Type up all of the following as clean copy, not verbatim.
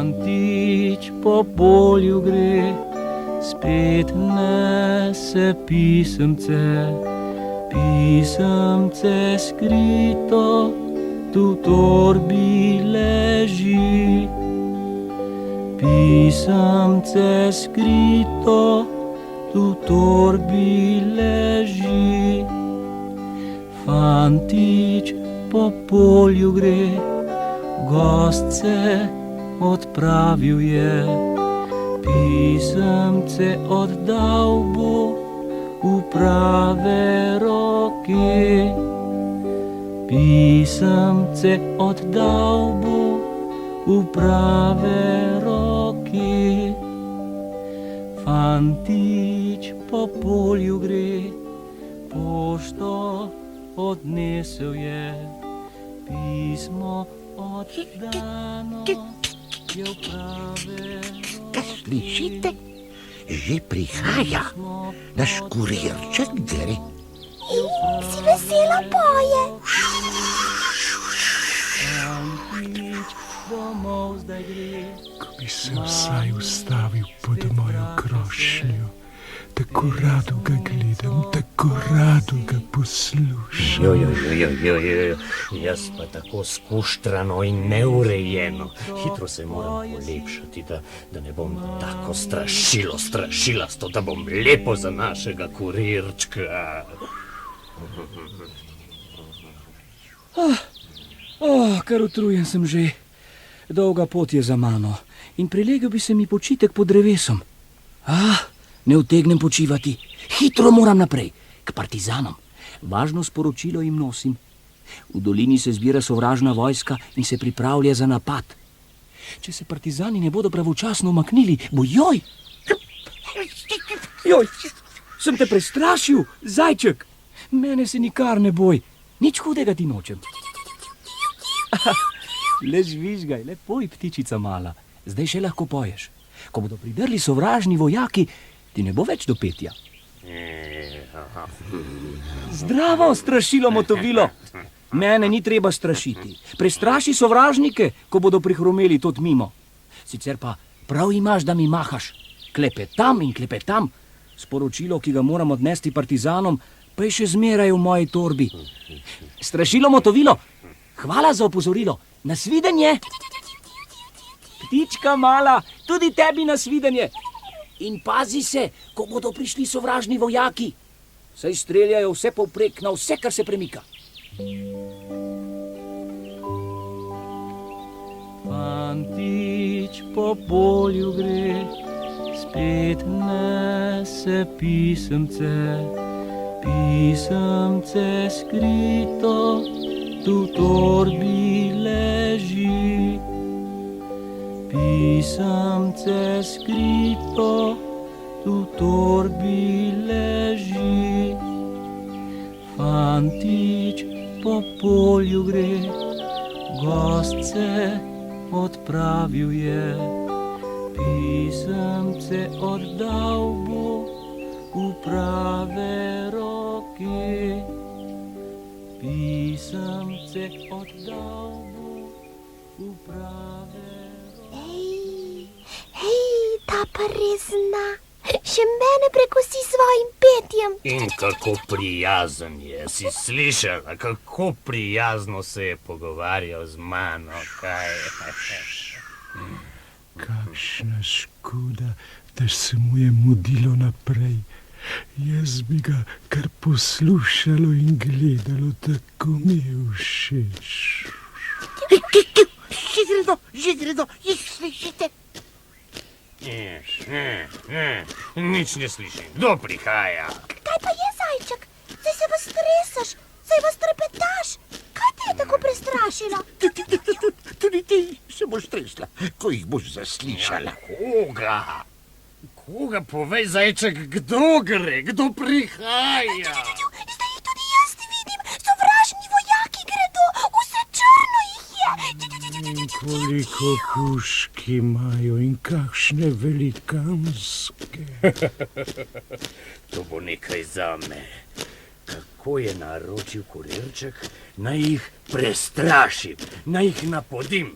Fantič po polju gre, spet nese pisemce, pisemce skrito, tu v torbi leži. Pisemce skrito, tu v torbi leži. Fantič po polju gre, gostce odpravil je. Pisemce oddal bo v prave roke. Pisemce oddal bo v prave roke. Fantič po polju gre, pošto odnesel je. Pismo oddano je v prave roke. Slišite? Že prihaja. Naš kurirček gre. Si vesela poje. Fantič domov zdaj gre. Ko bi se vsaj ustavil pod mojo krošnjo, tako rado ga gledam, tako rado ga poslušam. Jaz pa tako skuštrano in neurejeno. Hitro se moram polepšati, da ne bom tako strašilasto, da bom lepo za našega kurirčka. Kar utrujen sem že. Dolga pot je za mano in prilegel bi se mi počitek pod drevesom. Ne utegnem počivati. Hitro moram naprej, k partizanom. Važno sporočilo jim nosim. V dolini se zbira sovražna vojska in se pripravlja za napad. Če se partizani ne bodo pravočasno umaknili, bo joj! Joj, sem te prestrašil, zajček! Mene se nikar ne boj, nič hudega ti nočem. Le žvižgaj, le poj, ptičica mala. Zdaj še lahko poješ. Ko bodo pridrli sovražni vojaki, ti ne bo več do petja. Zdravo, strašilo motovilo. Mene ni treba strašiti. Prestraši sovražnike, ko bodo prihromeli tot mimo. Sicer pa prav imaš, da mi mahaš. Klepetam in klepetam. Sporočilo, ki ga moram odnesti partizanom, pa je še zmeraj v moji torbi. Strašilo motovilo, hvala za opozorilo. Nasvidenje! Ptička mala, tudi tebi nasvidenje! In pazi se, ko bodo prišli sovražni vojaki. Saj streljajo vse povprek na vse, kar se premika. Fantič po polju gre, spet nese pisemce, pisemce skrito, tu v torbi leži. Pisemce skrito, tu v torbi leži. Fantič po polju gre, gostce odpravil je. Pisemce oddal bo v prave roke. Pisemce oddal bo v prave roke. Hej, ta pa res zna. Še mene prekosi svojim petjem. In kako prijazen je, si slišala, kako prijazno se je pogovarjal z mano, kaj? Kakšna škoda, da se mu je mudilo naprej. Jaz bi ga kar poslušalo in gledalo, tako mi je všeč. Že gredo, jih slišite? Nič ne slišim. Kdo prihaja? Kaj pa je, zajček? Saj se vas stresaš, saj vas trepetaš. Kaj te je tako prestrašilo? Tudi ti se boš tresla, ko jih boš zaslišala. Koga? Koga, povej, zajček, kdo gre? Kdo prihaja? Zdaj jih tudi jaz vidim. Sovražni vojaki gredo, vse črno jih je. Koliko pušk imajo in kakšne velikanske. To bo nekaj zame. Kako je naročil kurirček, naj jih prestrašim, naj jih napodim.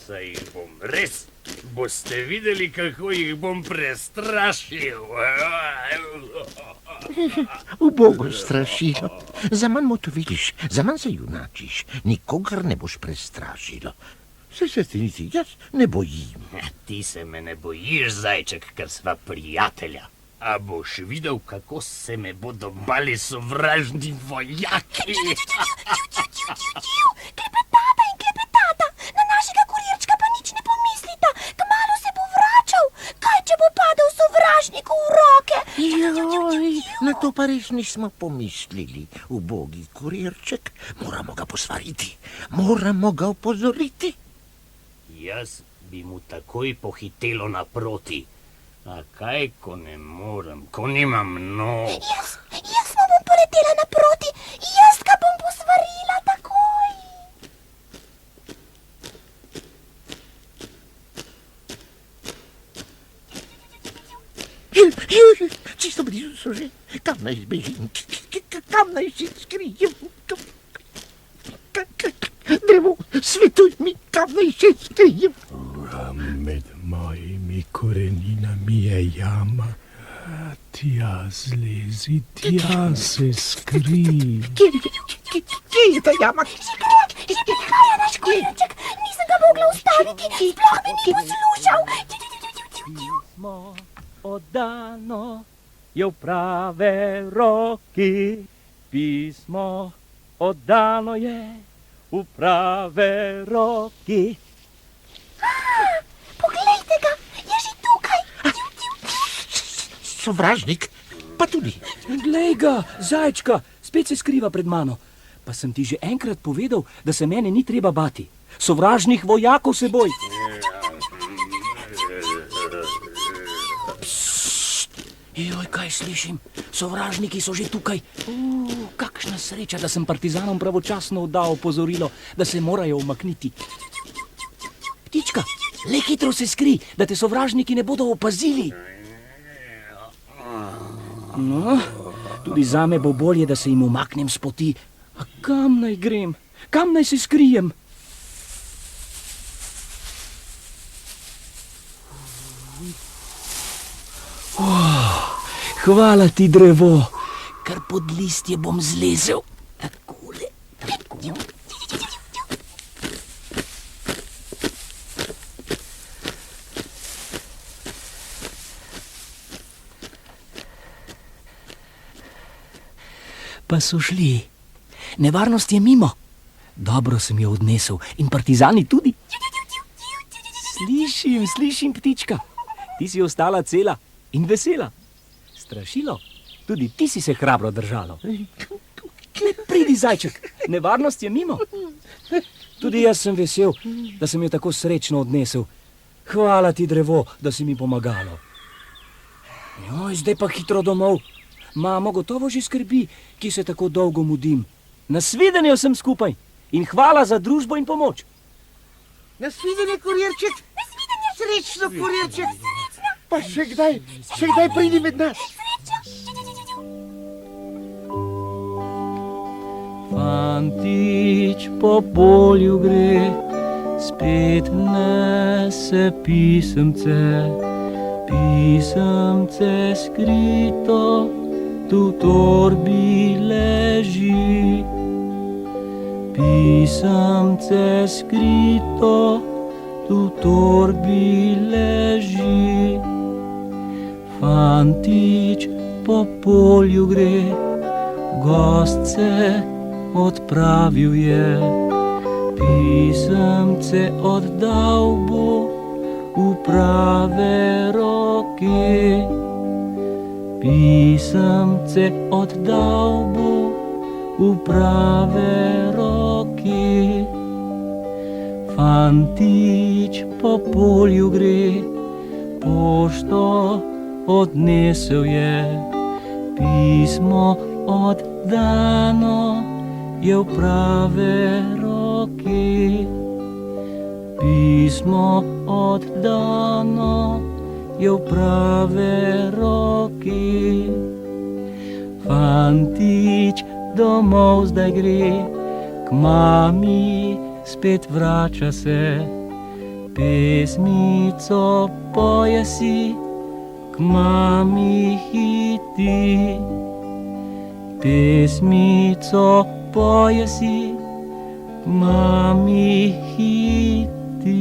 Saj jih bom res Boste videli, kako jih bom prestrašil. Ubogo strašilo. Zaman mu to vidiš, zaman se junačiš. Nikogar ne boš prestrašilo. Se ti niti jaz ne bojim. Ti se me ne bojiš, zajček, ker sva prijatelja. A boš videl, kako se me bodo bali sovražni vojaki. Klepetata in klepetata, na našega kurirčka pa nič ne pomislita, kmalu se bo vračal. Kaj, če bo padel sovražniku v roke? Joj, na to pa res nismo pomislili. Ubogi kurirček, moramo ga posvariti, moramo ga opozoriti. Jaz bi mu takoj pohitelo naproti. A kaj, ko ne morem, ko nimam nog? Jaz mu bom poletela naproti, jaz ga bom posvarila takoj. Joj, čisto blizu so že. Kam naj zbežim? Kam naj se skrijem? Drevo, svetuj mi, kam naj se skrijem? Med mojimi koreninami je jama. Tja zlezi, tja se skrij. Kje je ta jama? Že prihaja naš kurirček, nisem ga mogla ustaviti, sploh me ni poslušal. Pismo oddano je v prave roki. Pismo oddano je v prave roki. Poglejte ga, je že tukaj. Sovražnik, pa tudi. Glej ga, zajčka, spet se skriva pred mano. Pa sem ti že enkrat povedal, da se mene ni treba bati. Sovražnih vojakov se boj. Joj, kaj slišim? Sovražniki so že tukaj. Kakšna sreča, da sem partizanom pravočasno oddal opozorilo, da se morajo umakniti. Ptička, le hitro se skri, da te sovražniki ne bodo opazili. No, tudi zame bo bolje, da se jim umaknem s poti. A kam naj grem? Kam naj se skrijem? Hvala ti, drevo, kar pod listje bom zlezel. Takole, tako. Pa so šli. Nevarnost je mimo. Dobro sem jo odnesel in partizani tudi. Slišim, ptička. Ti si ostala cela in vesela. Strašilo, tudi ti si se hrabro držalo. Pridi, zajček, nevarnost je mimo. Tudi jaz sem vesel, da sem jo tako srečno odnesel. Hvala ti, drevo, da si mi pomagalo. Joj, zdaj pa hitro domov. Mamo gotovo že skrbi, ki se tako dolgo mudim. Nasvidenje vsem skupaj in hvala za družbo in pomoč. Nasvidenje, kurirček. Srečno, kurirček. Pa še kdaj pridi med nas. Fantič po polju gre, spet nese pisemce. Pisemce skrito tu v torbi leži. Pisemce skrito tu v torbi leži. Fantič po polju gre, gost se odpravil je. Pisemce oddal bo v prave roke. Pisemce oddal bo v prave roke. Fantič po polju gre, pošto odnesel je. Pismo oddano je v prave roke. Pismo oddano je v prave roke. Fantič domov zdaj gre, k mami spet vrača se. Pesmico poje si, k mami hiti. Pesmico poje si, k mami hiti.